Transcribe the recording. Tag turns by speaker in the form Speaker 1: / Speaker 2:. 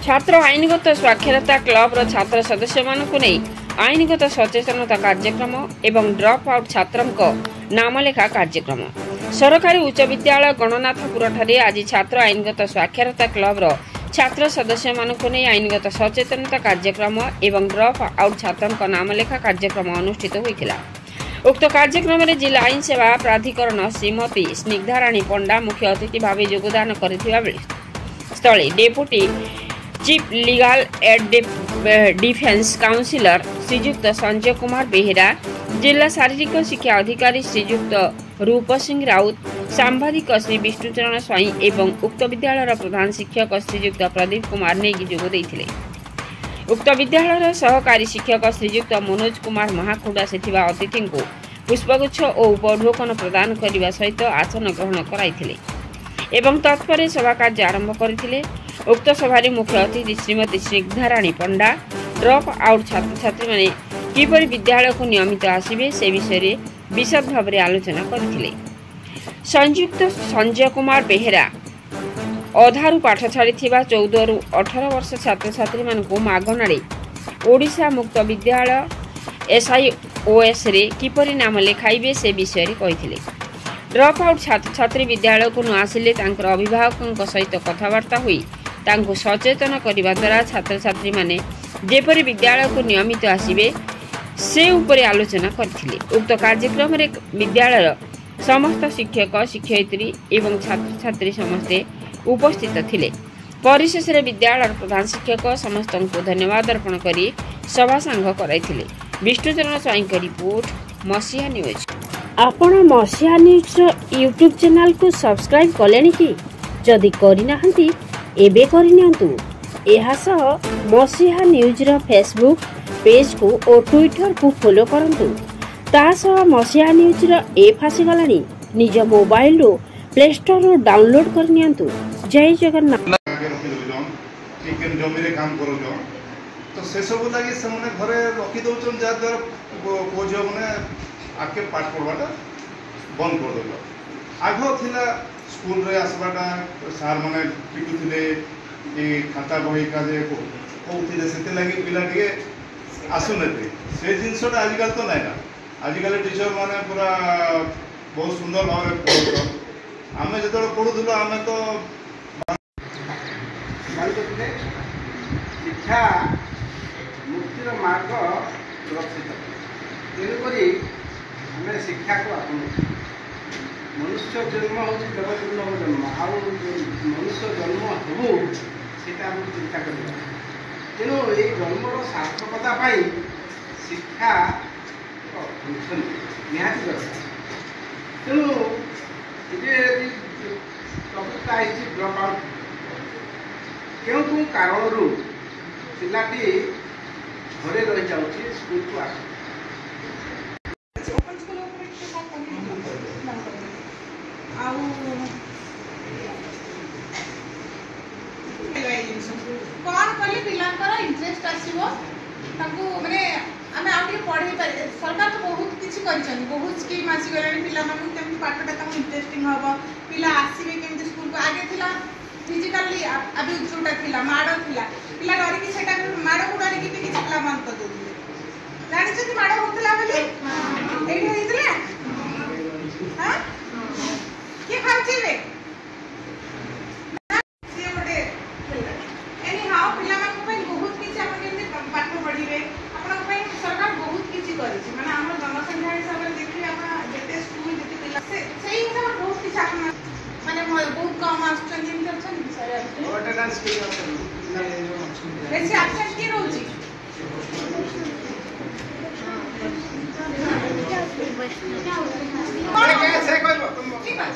Speaker 1: छात्र आईनगत साक्षरता क्लब छात्र सदस्य मानक नहीं आईनगत सचेतनता कार्यक्रम एवं ड्रॉप आउट छात्र नामलेखा कार्यक्रम सरकारी उच्च विद्यालय गणनाथपुर ठारे आज छात्र आईनगत साक्षरता क्लब छात्र सदस्य मानक नहीं आईनगत सचेतनता कार्यक्रम एवं ड्रॉप आउट छात्र नामलेखा कार्यक्रम अनुष्ठित होता। उक्त कार्यक्रम में जिला आईन सेवा प्राधिकरण श्रीमती स्निग्धाराणी पंडा मुख्य अतिथि भाव योगदान करते deputy chief legal aid defence counsellor Srijukta Sanjay Kumar Behera, जिला शारीरिक शिक्षा अधिकारी श्रीजुक्त रूप सिंह राउत, सांबादिक श्री विष्णुचरण स्वाई एवं उक्त विद्यालय प्रधान शिक्षक श्रीजुक्त प्रदीप कुमार नेगी जोग देथिले। उक्त विद्यालय सहकारी शिक्षक श्रीजुक्त मनोज कुमार महाखुड़ा से अतिथि को पुष्पगुच्छ और उपढौकन प्रदान करने सहित आसन ग्रहण कराइथिले एवं तत्पर सभा कार्य आरंभ करथिले। उक्त सभारे मुख्य अतिथि श्रीमती स्निग्धाराणी पंडा ड्रॉप आउट छात्र छात्री माने किपरि विद्यालय को नियमित आसिबे से विषय विशद भाव में आलोचना करथिले। संयुक्त संजय कुमार बेहेरा अधारू पाठ छाड़ी 14 रु 18 वर्ष छात्र छात्री मानक मागणारे ओडिशा मुक्त विद्यालय SIOS रे किपरि नाम लेखाइबे से विषय कहिथिले। ड्रॉप आउट छात्र छात्री विद्यालय को न आसिले तांकर अभिभावकों सहित कथबार्ता हुई तांको सचेतन करने द्वारा छात्र छात्री माने जेपरि विद्यालय को नियमित आसिबे से उपरे आलोचना करथिले। उक्त कार्यक्रम रे विद्यालय समस्त शिक्षक शिक्षयित्री एवं छात्र छात्री समस्ते उपस्थित थिले। परिशेष विद्यालय प्रधान शिक्षक समस्त को धन्यवाद अर्पण करी सभा सांग कराइथिले। विष्णुचरण स्वाई का रिपोर्ट मसीहा न्यूज।
Speaker 2: आपण मसीहा न्यूज यूट्यूब चैनल को सब्सक्राइब कलेनि कि जदि करिना हंती एबे करिनियंतु। एहा सह मसीहा न्यूज रो फेसबुक पेज को और ट्विटर को फॉलो करंतु। ता सह मसीहा न्यूज रो ऐप आसी गलानी निज मोबाइल रो प्ले स्टोर रो डाउनलोड करनियंतु। जय जगन्नाथ।
Speaker 3: चिकन जमी रे काम करो जो तो से सब लगी से माने घरे रखी दउचन जा द्वारा को जो माने आके पाठ पढ़वाटा बंद कर दो। आगो थिला स्कूल रे आसबाटा सार माने पिटु थिले ए खाता बही का जे को थिले सेते लागि पिला के आसु नते से जिंसटा आजिकल तो नै ना। आजिकल टीचर माने पूरा बहुत सुंदर भाव रे पढ़ो। आमे जतरो पढुथलो आमे तो
Speaker 4: शिक्षा मुक्तिर मार्ग सुरक्षित तेणुक आम शिक्षा को आपन मनुष्य जन्म हूँ देवदुर्लभ जन्म आउ मनुष्य जन्म हबू से चिंता करवा तेणु ये जन्मर सार्थकता शिक्षा निहाती दरकार। तेणु ये टपिकटा आई ड्रप आउट क्यों क्यों कारण पिलाटी घरे रही जाऊँगी स्कूल को आस
Speaker 5: कौन कले पिलांकर इंटरेस्ट आसीबो ताकू माने आमे आउटे पढ़े पारे। सरकार तो बहुत किछि करिछन बहुत स्कीम आसी गलानी पिला मानु केमति पाठटा ताकू इंटरेस्टिंग हबो पिला आसीबे केमति स्कूल को आगे थिला फिजिकली अभी जोटा थिला माड़ थिला पिला डरी कि सेटा माड़ को डरी कि किछि पिला मान तो दे जानि छै कि माड़ होतला बोली एही होइतले हां के खाउछि रे से ओडे एनी हाउ पिला मान को बहुत किछि आपण केमति पाठ पढिबे आपण को सरकार बहुत किछि करै छै माने हमर जनसंख्या हिसाब रे देखि आपण जेते स्कूल जेते पिला से सही हिसाब बहुत किछि आपण माने बहुत कम आछन दिन करछन सारे अटेंडेंस के वैसे एब्सेंट की रहउची
Speaker 4: माने के से कहबो तुम ठीक है